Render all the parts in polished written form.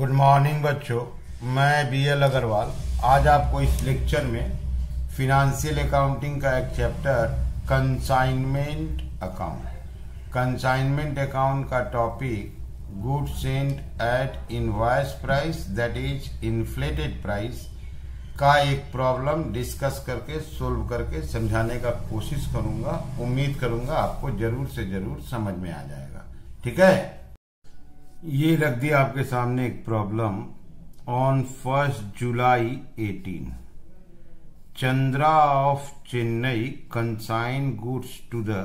Good morning बच्चों, मैं BL Agarwal. आज आपको इस लेक्चर में फिनेंशियल अकाउंटिंग का एक चैप्टर कंसाइनमेंट अकाउंट का topic goods sent at invoice price that is inflated price का एक प्रॉब्लम डिस्कस करके सोल्व करके समझाने का कोशिश करूंगा। उम्मीद करूंगा आपको जरूर से जरूर समझ में आ जाएगा। ठीक है, ये रख दिया आपके सामने एक problem. On 1 July 18 Chandra of Chennai consign goods to the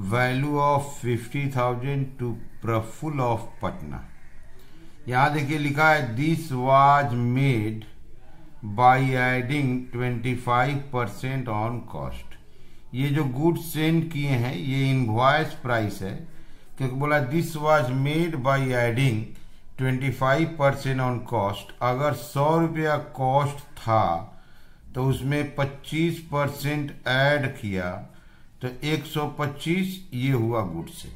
value of 50,000 to Prafulla of Patna. यहां देखिए लिखा है this was made by adding 25% on cost. ये जो गुड्स सेंड किए हैं ये इनवॉइस प्राइस है, क्योंकि बोला this was made by adding 25% on cost. अगर 100 रुपया कॉस्ट था तो उसमें 25% ऐड किया तो 125 ये हुआ गुड्स से।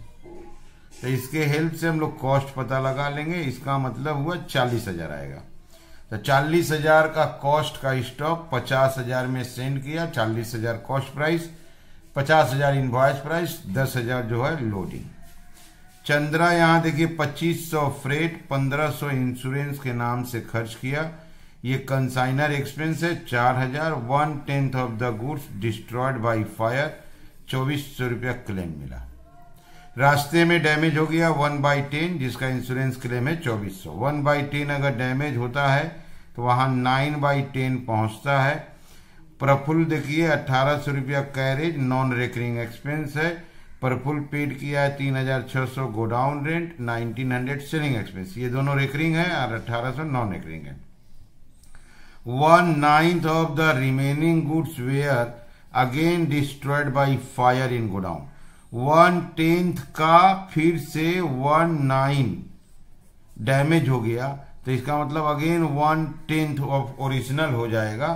तो इसके हेल्प से हम लोग कॉस्ट पता लगा लेंगे। इसका मतलब हुआ 40,000 आएगा। तो 40,000 का कॉस्ट का स्टॉक 50,000 में सेंड किया। 40,000 कॉस्ट प्राइस, 50,000 इनवॉइस प्राइस, 10,000 जो है लोडिंग। चंद्रा यहां देखिए 2500 फ्रेट, 1500 इंश्योरेंस के नाम से खर्च किया। ये कंसाइनर एक्सपेंस है 4,000। 1/10 of the goods destroyed by fire, 2400 रुपया क्लेम मिला। रास्ते में डैमेज हो गया 1/10 जिसका इंश्योरेंस क्लेम है 2400। 1/10 अगर डैमेज होता है तो वहां 9/10 पहुंचता है। प्रफुल्ल देखिए 1800 रुपया कैरेज नॉन रेकरिंग एक्सपेंस है। प्रफुल्ल पेड किया है 3,600 गोडाउन रेंट, 1,900 सेलिंग एक्सपेंस। ये दोनों रेकरिंग है और 1,800 नॉन रेकरिंग है। 1/9 of the remaining goods were again destroyed by fire in godown. 1/10 का फिर से 1/9 डैमेज हो गया तो इसका मतलब अगेन 1/10 ऑफ ओरिजिनल हो जाएगा।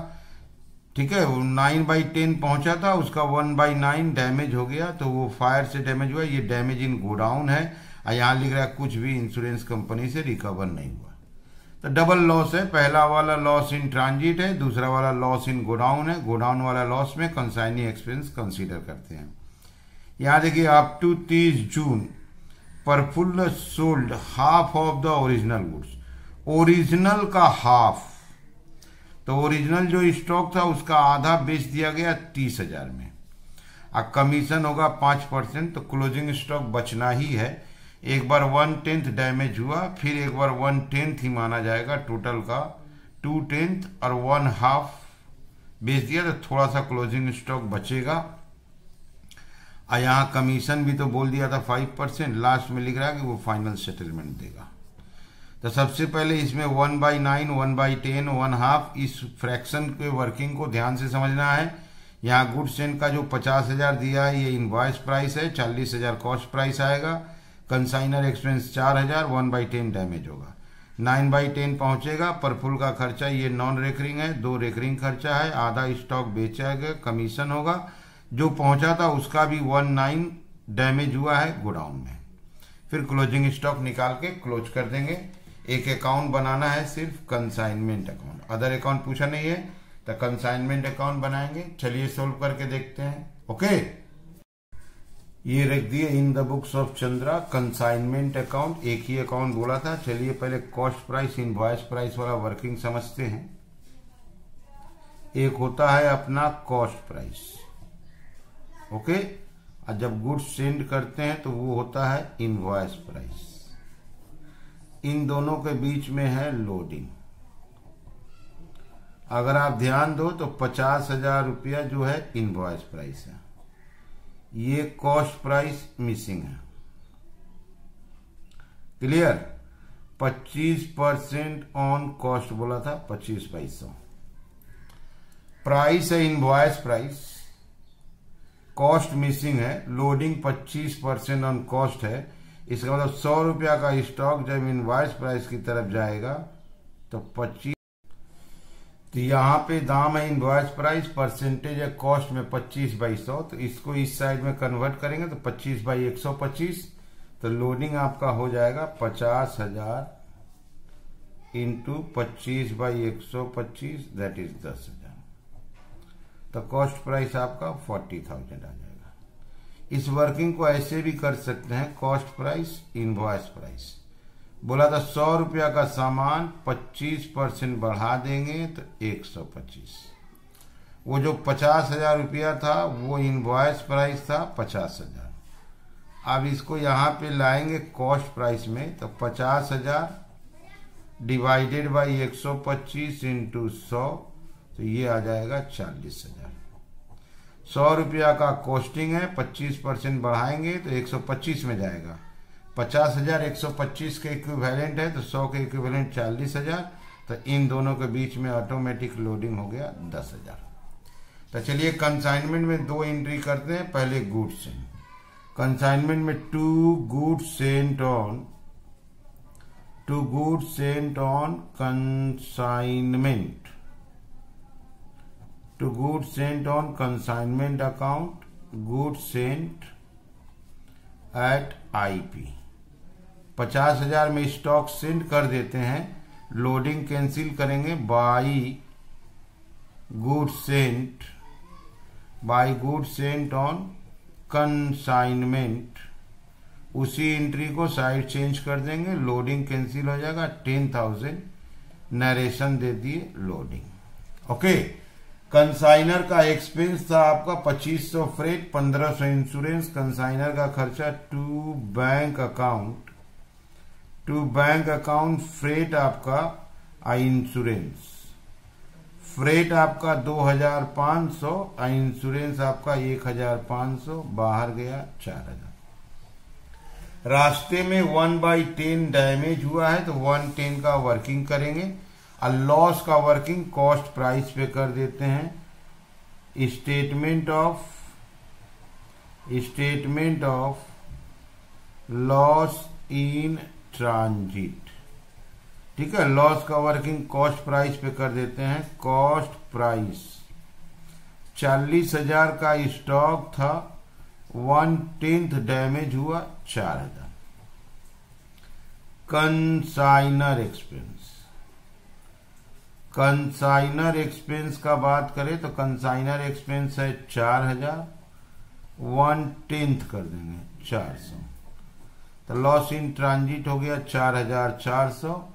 ठीक है, 9/10 पहुंचा था, उसका 1/9 डैमेज हो गया तो वो फायर से डैमेज हुआ। ये डैमेज इन गोडाउन है और यहां लिख रहा है कुछ भी इंश्योरेंस कंपनी से रिकवर नहीं हुआ। तो डबल लॉस है। पहला वाला लॉस इन ट्रांजिट है, दूसरा वाला लॉस इन गोडाउन है। गोडाउन वाला लॉस में कंसाइनिंग एक्सपेंस कंसीडर करते हैं। यहां देखिए up to 30 June Prafulla sold half of the original goods. Original का हाफ, तो ओरिजिनल जो स्टॉक था उसका आधा बेच दिया गया 30,000 में। अब कमीशन होगा 5%, तो क्लोजिंग स्टॉक बचना ही है। एक बार 1/10 डैमेज हुआ, फिर एक बार 1/10 ही माना जाएगा टोटल का। 2/10 और 1/2 बेच दिया तो थोड़ा सा क्लोजिंग स्टॉक बचेगा। और यहां कमीशन भी तो बोल दिया था 5%। लास्ट में लिख रहा है कि वो फाइनल सेटलमेंट देगा। तो सबसे पहले इसमें 1/9, 1/10, 1/2 इस फ्रैक्शन के वर्किंग को ध्यान से समझना है। यहाँ गुड्स सेंड का जो 50,000 दिया है ये इनवॉइस प्राइस है, 40,000 कॉस्ट प्राइस आएगा। कंसाइनर एक्सपेंस 4,000, 1/10 डैमेज होगा। 9/10 पहुंचेगा। प्रफुल्ल का खर्चा ये नॉन रेकरिंग है, 2 रेकरिंग खर्चा है। आधा स्टॉक बेचा गया, कमीशन होगा। जो पहुंचा था उसका भी 1/9 डैमेज हुआ है गोडाउन में। फिर क्लोजिंग स्टॉक निकाल के क्लोज कर देंगे। एक अकाउंट बनाना है सिर्फ कंसाइनमेंट अकाउंट। अदर अकाउंट पूछा नहीं है तो कंसाइनमेंट अकाउंट बनाएंगे। चलिए सोल्व करके देखते हैं। ओके, ये रख दिए in the books of Chandra consignment account. एक ही अकाउंट बोला था। चलिए पहले कॉस्ट प्राइस इनवॉइस प्राइस वाला वर्किंग समझते हैं। एक होता है अपना कॉस्ट प्राइस, ओके, और जब गुड्स सेंड करते हैं तो वो होता है इनवॉइस प्राइस। इन दोनों के बीच में है लोडिंग। अगर आप ध्यान दो तो 50,000 रुपया जो है इनवॉइस प्राइस है। ये कॉस्ट प्राइस मिसिंग है। क्लियर? 25% ऑन कॉस्ट बोला था, 25 पैसा प्राइस है इनवॉइस प्राइस। कॉस्ट मिसिंग है। लोडिंग 25% ऑन कॉस्ट है। इसका मतलब 100 रुपया का स्टॉक जब इनवॉइस प्राइस की तरफ जाएगा तो 25, तो यहाँ पे दाम है इनवॉइस प्राइस, परसेंटेज है कॉस्ट में 25/100। तो इसको इस साइड में कन्वर्ट करेंगे तो 25/125। तो लोडिंग आपका हो जाएगा 50,000 इंटू 25/125 दैट इज 10,000। तो कॉस्ट प्राइस आपका 40,000 आ जाएगा। इस वर्किंग को ऐसे भी कर सकते हैं, कॉस्ट प्राइस इनवॉइस प्राइस। बोला था 100 रुपया का सामान 25% बढ़ा देंगे तो 125। वो जो 50,000 रुपया था वो इनवॉइस प्राइस था 50,000। अब इसको यहाँ पे लाएंगे कॉस्ट प्राइस में, तो 50,000 डिवाइडेड बाई 125 इंटू 100, तो ये आ जाएगा 40,000। 100 रुपया का कॉस्टिंग है, 25% बढ़ाएंगे तो 125 में जाएगा। 50,000 125 के इक्विवेलेंट है, तो 100 के इक्विवेलेंट 40,000। तो इन दोनों के बीच में ऑटोमेटिक लोडिंग हो गया 10,000। तो चलिए कंसाइनमेंट में 2 एंट्री करते हैं। पहले गुड्स सेंट। कंसाइनमेंट में to goods sent on consignment, to goods sent on consignment account, goods sent at IP। 50,000 में स्टॉक सेंड कर देते हैं, लोडिंग कैंसिल करेंगे, by goods sent on consignment. उसी एंट्री को साइड चेंज कर देंगे, लोडिंग कैंसिल हो जाएगा, 10,000 नरेशन दे दिए लोडिंग। ओके। कंसाइनर का एक्सपेंस था आपका 2500 फ्रेट, 1500 इंश्योरेंस। कंसाइनर का खर्चा टू बैंक अकाउंट फ्रेट आपका इंश्योरेंस, फ्रेट आपका 2,500, इंश्योरेंस आपका 1,500, बाहर गया 4,000। रास्ते में 1/10 डैमेज हुआ है तो 1/10 का वर्किंग करेंगे, और लॉस का वर्किंग कॉस्ट प्राइस पे कर देते हैं। Statement of loss in transit, ठीक है। लॉस का वर्किंग कॉस्ट प्राइस पे कर देते हैं। कॉस्ट प्राइस 40,000 का स्टॉक था, 1/10 डैमेज हुआ 4,000। कंसाइनर एक्सपेंस का बात करें तो कंसाइनर एक्सपेंस है 4,000, 1/10 कर देंगे 400, तो लॉस इन ट्रांजिट हो गया 4,400।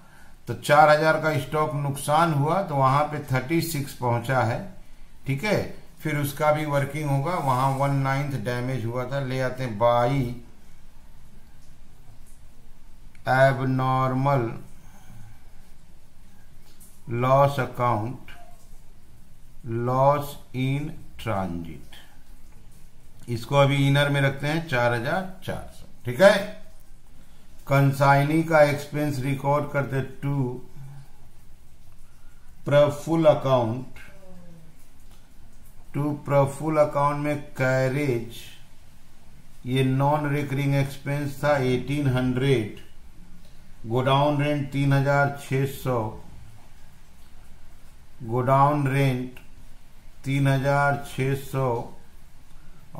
तो 4,000 का स्टॉक नुकसान हुआ तो वहां पे 36 पहुंचा है, ठीक है। फिर उसका भी वर्किंग होगा, वहां 1/9 डैमेज हुआ था, ले आते हैं by abnormal loss account, loss in transit. इसको अभी इनर में रखते हैं 4,400, ठीक है। कंसाइनी का एक्सपेंस रिकॉर्ड करते टू प्रफुल अकाउंट में कैरेज, ये नॉन रिकरिंग एक्सपेंस था 1800, गोडाउन रेंट 3,600, गोडाउन रेंट 3,600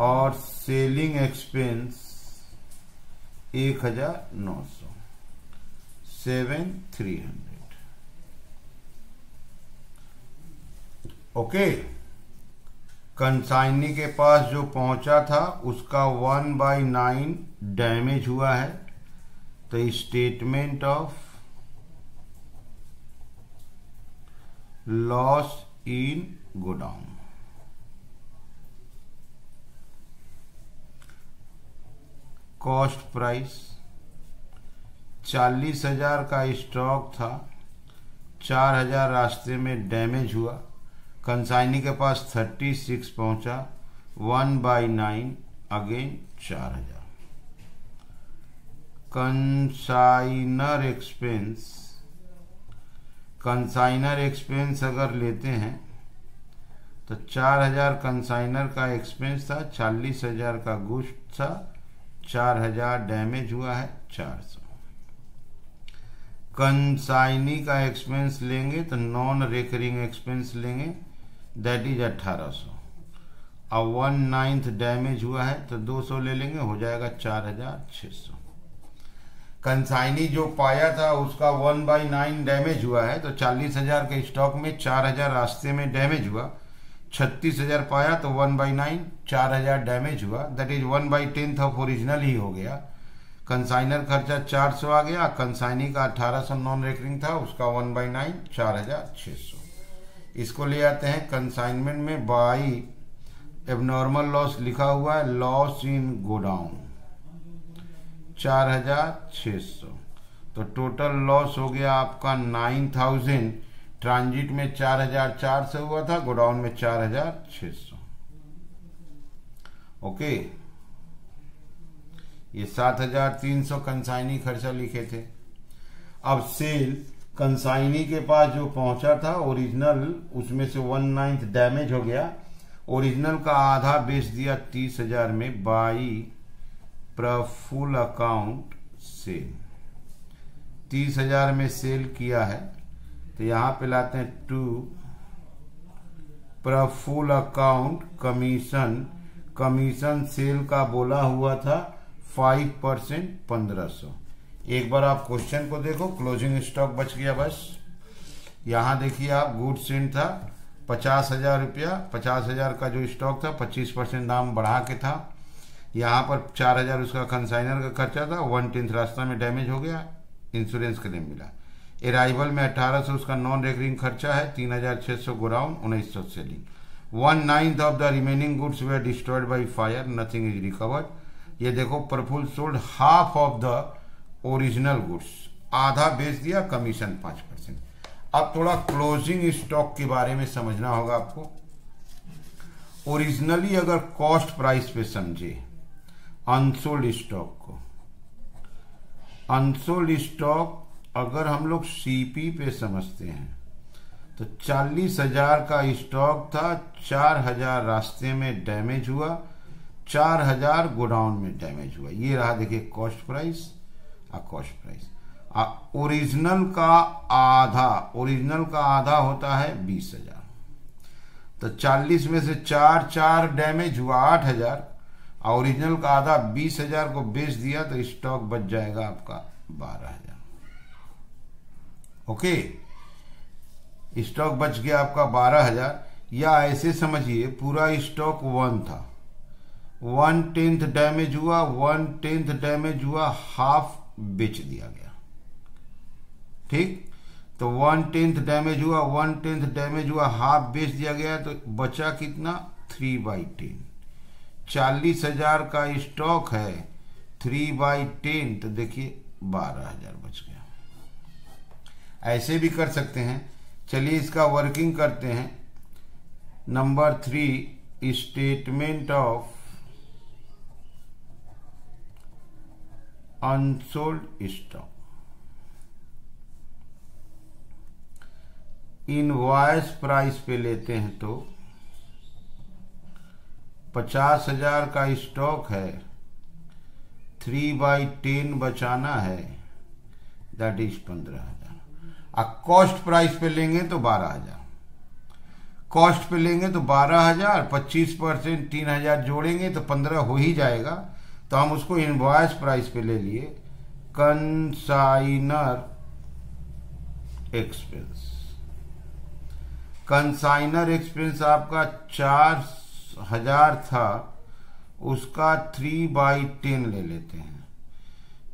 और सेलिंग एक्सपेंस 1,900, 7,300। ओके। कंसाइनी के पास जो पहुंचा था उसका 1/9 डैमेज हुआ है, तो statement of loss in godown. Cost price 40,000 का स्टॉक था, 4,000 रास्ते में डैमेज हुआ, कंसाइनी के पास 36 पहुंचा, 1/9 अगेन 4,000। कंसाइनर एक्सपेंस अगर लेते हैं तो 4,000 कंसाइनर का एक्सपेंस था, 40,000 का गुड्स था, 4,000 डैमेज हुआ है 400। कंसाइनी का एक्सपेंस लेंगे तो नॉन रिकरिंग एक्सपेंस लेंगे, दैट इज 1,800, और 1/9 डैमेज हुआ है तो 200 ले लेंगे, हो जाएगा 4,600। कंसाइनी जो पाया था उसका 1/9 डैमेज हुआ है, तो 40,000 के स्टॉक में 4,000 रास्ते में डैमेज हुआ। 36,000 पाया तो 1/9 4,000 डैमेज हुआ, दैट इज 1/10 ऑफ ओरिजिनल ही हो गया। कंसाइनर खर्चा 400 आ गया, कंसाइनी का 1800 नॉन रेकरिंग था, उसका 1/9 4,600। इसको ले आते हैं कंसाइनमेंट में। बाई एबनॉर्मल लॉस लिखा हुआ है, लॉस इन गोडाउन 4,600, तो टोटल लॉस हो गया आपका 9,000। ट्रांजिट में 4,400 हुआ था, गोडाउन में 4,600। ओके, ये 7,300 कंसाइनी खर्चा लिखे थे। अब सेल कंसाइनी के पास जो पहुंचा था ओरिजिनल, उसमें से 1/9 डैमेज हो गया। ओरिजिनल का आधा बेच दिया 30,000 में बाई फुल अकाउंट सेल। 30,000 में सेल किया है, तो यहां पे लाते हैं to full account commission. Commission sale का बोला हुआ था 5% 1,500। एक बार आप क्वेश्चन को देखो, क्लोजिंग स्टॉक बच गया बस। यहां देखिए आप, गुड सेंड था 50,000 रुपया, 50,000 का जो स्टॉक था 25% दाम बढ़ा के था। यहाँ पर 4,000 उसका कंसाइनर का खर्चा था, 1/10 रास्ता में डैमेज हो गया, इंश्योरेंस क्लेम मिला। अराइवल में 1,800 उसका नॉन रेकरिंग खर्चा है, 3,600 godown, 1,900 selling. 1/9 of the remaining goods were destroyed by fire, nothing is recovered. ये देखो, Praful sold half of the original goods, आधा बेच दिया, कमीशन 5%। अब थोड़ा क्लोजिंग स्टॉक के बारे में समझना होगा आपको। ओरिजिनली अगर कॉस्ट प्राइस पे समझे अनसोल्ड स्टॉक को, अनसोल्ड स्टॉक अगर हम लोग सीपी पे समझते हैं तो 40,000 का स्टॉक था, 4,000 रास्ते में डैमेज हुआ, 4,000 गोडाउन में डैमेज हुआ। ये रहा देखिए कॉस्ट प्राइस और कॉस्ट प्राइस। ओरिजिनल का आधा होता है 20,000, तो 40 में से 4 डैमेज हुआ 8,000, और ओरिजिनल का आधा 20,000 को बेच दिया तो स्टॉक बच जाएगा आपका 12,000। ओके, स्टॉक बच गया आपका 12,000। या ऐसे समझिए पूरा स्टॉक 1 था, 1/10 डैमेज हुआ, 1/10 डैमेज हुआ, हाफ बेच दिया गया। ठीक, तो 1/10 डैमेज हुआ, 1/10 डैमेज हुआ, हाफ बेच दिया गया, तो बचा कितना 3/10। 40,000 का स्टॉक है, 3/10, तो देखिए 12,000 बच गया। ऐसे भी कर सकते हैं, चलिए इसका वर्किंग करते हैं। Number 3, statement of unsold stock. Invoice price पे लेते हैं तो 50,000 का स्टॉक है, 3/10 बचाना है, दैट इज 15,000। अब कॉस्ट प्राइस पे लेंगे तो 12,000, कॉस्ट पे लेंगे तो 12,000, 25% 3,000 जोड़ेंगे तो 15 हो ही जाएगा। तो हम उसको इनवॉइस प्राइस पे ले लिए। कंसाइनर एक्सपेंस, कंसाइनर एक्सपेंस आपका 4,000 था, उसका 3/10 ले लेते हैं,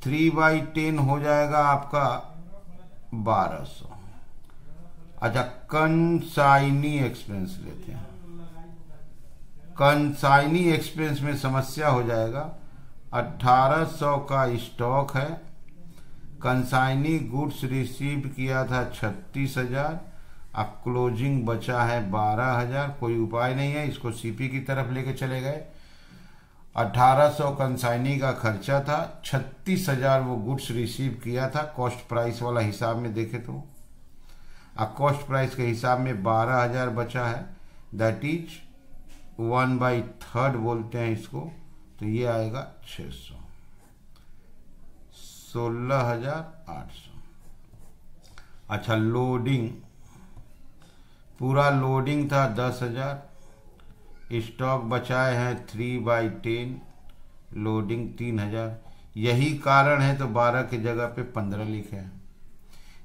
3/10 हो जाएगा आपका 1,200। अच्छा, कंसाइनी एक्सपेंस लेते हैं। कंसाइनी एक्सपेंस में समस्या हो जाएगा, 1,800 का स्टॉक है, कंसाइनी गुड्स रिसीव किया था 36,000, अब क्लोजिंग बचा है 12,000। कोई उपाय नहीं है, इसको सीपी की तरफ लेके चले गए। 1,800 कंसाइनी का खर्चा था, 36,000 वो गुड्स रिसीव किया था। कॉस्ट प्राइस वाला हिसाब में देखे तो अब कॉस्ट प्राइस के हिसाब में 12,000 बचा है, दैट इज 1/3 बोलते हैं इसको, तो ये आएगा 600, 16,800। अच्छा, लोडिंग, पूरा लोडिंग था 10,000, स्टॉक बचाए हैं 3/10, लोडिंग 3,000। यही कारण है तो 12 की जगह पे 15 लिखे हैं।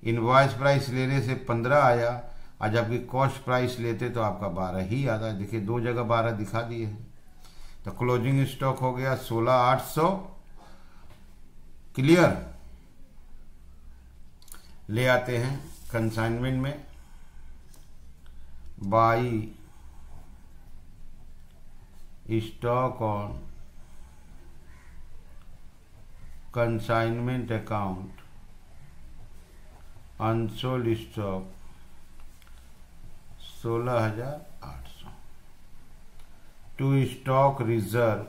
इनवॉइस प्राइस लेने से 15 आया, और जबकि कॉस्ट प्राइस लेते तो आपका 12 ही आता है। देखिए 2 जगह 12 दिखा दिए हैं। तो क्लोजिंग स्टॉक हो गया 16,800। क्लियर। ले आते हैं कंसाइनमेंट में। By stock on consignment account unsold stock 16,800 to stock reserve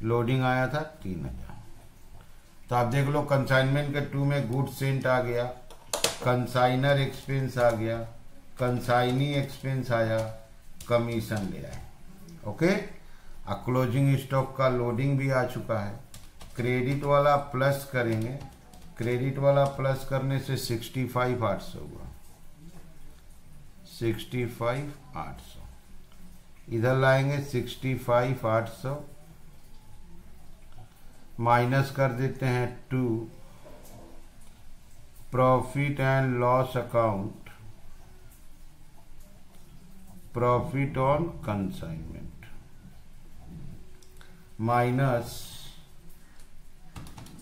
loading आया था 3,000। तो आप देख लो कंसाइनमेंट के 2 में गुड सेंट आ गया, कंसाइनर एक्सपेंस आ गया, कंसाइनी एक्सपेंस आया, कमीशन ले आए। ओके। क्लोजिंग स्टॉक का लोडिंग भी आ चुका है। क्रेडिट वाला प्लस करेंगे, क्रेडिट वाला प्लस करने से 65,800 हुआ, 65,800। इधर लाएंगे 65,800 माइनस कर देते हैं 2 profit and loss account, profit on consignment minus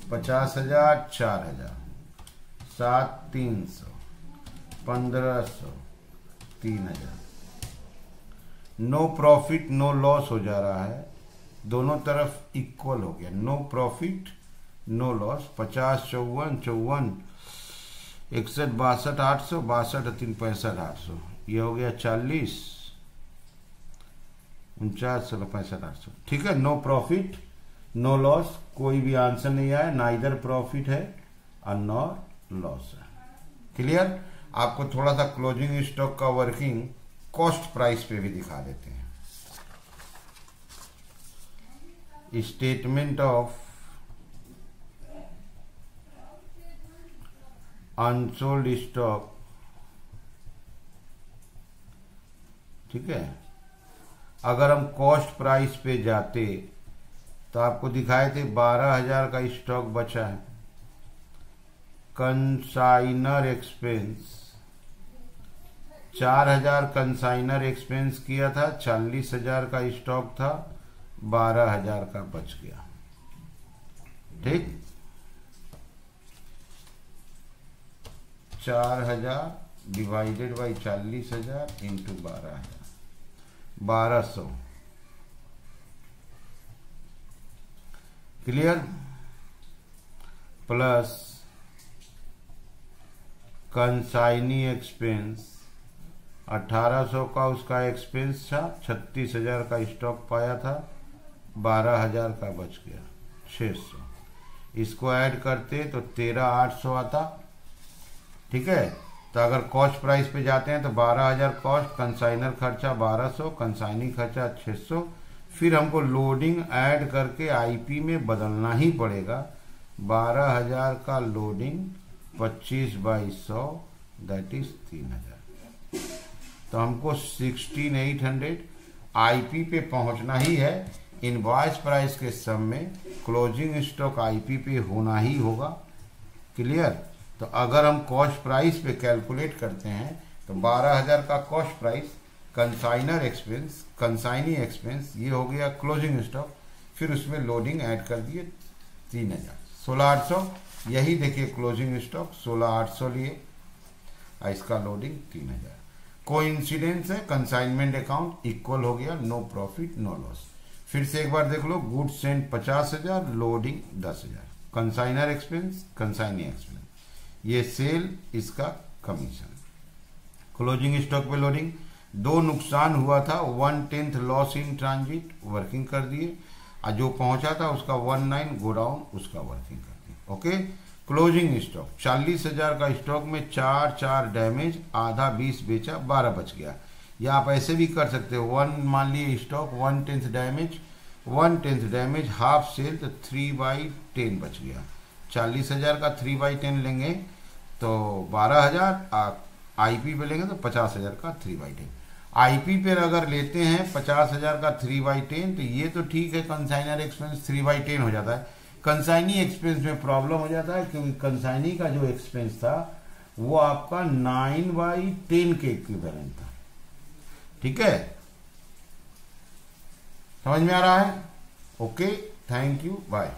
50,000 4,000 7,300 1,500 3,000। No profit no loss हो जा रहा है, दोनों तरफ इक्वल हो गया। No profit no loss. 50 54 54 61 62 800 62 3 65 800, ये हो गया 40 49 65 800। ठीक है। नो प्रॉफिट नो लॉस, कोई भी आंसर नहीं आया, ना इधर प्रॉफिट है और न लॉस है। क्लियर। आपको थोड़ा सा क्लोजिंग स्टॉक का वर्किंग कॉस्ट प्राइस पे भी दिखा देते हैं। Statement of unsold stock. ठीक है। अगर हम कॉस्ट प्राइस पे जाते तो आपको दिखाए थे 12,000 का स्टॉक बचा है। कंसाइनर एक्सपेंस 4,000 कंसाइनर एक्सपेंस किया था, 40,000 का स्टॉक था, 12,000 का बच गया। ठीक। 4,000 divided by 40,000 into 12,000, 1,200। Clear. Plus consignee expense 1,800 का उसका एक्सपेंस था, 36,000 का स्टॉक पाया था, 12,000 का बच गया, 600। इसको ऐड करते तो 13,800 आता। ठीक है। तो अगर कॉस्ट प्राइस पे जाते हैं तो 12,000 कॉस्ट, कंसाइनर खर्चा 1,200, कंसाइनी खर्चा 600, फिर हमको लोडिंग ऐड करके आईपी में बदलना ही पड़ेगा। 12,000 का लोडिंग 25/100 दैट इज 3,000। तो हमको 16,800 आईपी पे पहुंचना ही है। इनवॉइस प्राइस के सम में क्लोजिंग स्टॉक आईपी पे होना ही होगा। क्लियर। तो अगर हम कॉस्ट प्राइस पे कैलकुलेट करते हैं तो 12,000 का cost price, consignor expense, consignee expense, ये हो गया क्लोजिंग स्टॉक, फिर उसमें लोडिंग ऐड कर दिए 3,000, 16,800। यही देखिए क्लोजिंग स्टॉक 16,800 लिए, इसका लोडिंग 3,000। कोइंसिडेंस है, कंसाइनमेंट अकाउंट इक्वल हो गया, नो प्रॉफिट नो लॉस। फिर से एक बार देख लो, good sent 50,000, loading 10,000, consignor expense, consignee expense, ये सेल, इसका कमीशन। क्लोजिंग स्टॉक पे लोडिंग, 2 नुकसान हुआ था, 1/10 लॉस इन ट्रांजिट वर्किंग कर दिए, और जो पहुंचा था उसका 19 गोडाउन उसका वर्किंग कर दिए। ओके। क्लोजिंग स्टॉक 40,000 का स्टॉक में 4 डैमेज, आधा 20 बेचा, 12 बच गया। या आप ऐसे भी कर सकते हो, 1 मान लिए स्टॉक 1/10 डैमेज, 1/10 डैमेज हाफ सेल, तो 3/10 बच गया। 40,000 का 3/10 लेंगे तो 12,000, आईपी पे लेंगे तो 50,000 का 3/10। आईपी पर अगर लेते हैं 50,000 का 3/10, तो ये तो ठीक है, कंसाइनर एक्सपेंस 3/10 हो जाता है। कंसाइनी एक्सपेंस में प्रॉब्लम हो जाता है क्योंकि कंसाइनी का जो एक्सपेंस था वो आपका 9/10 के इक्विवेलेंट था। ठीक है, समझ में आ रहा है? Okay, thank you, bye.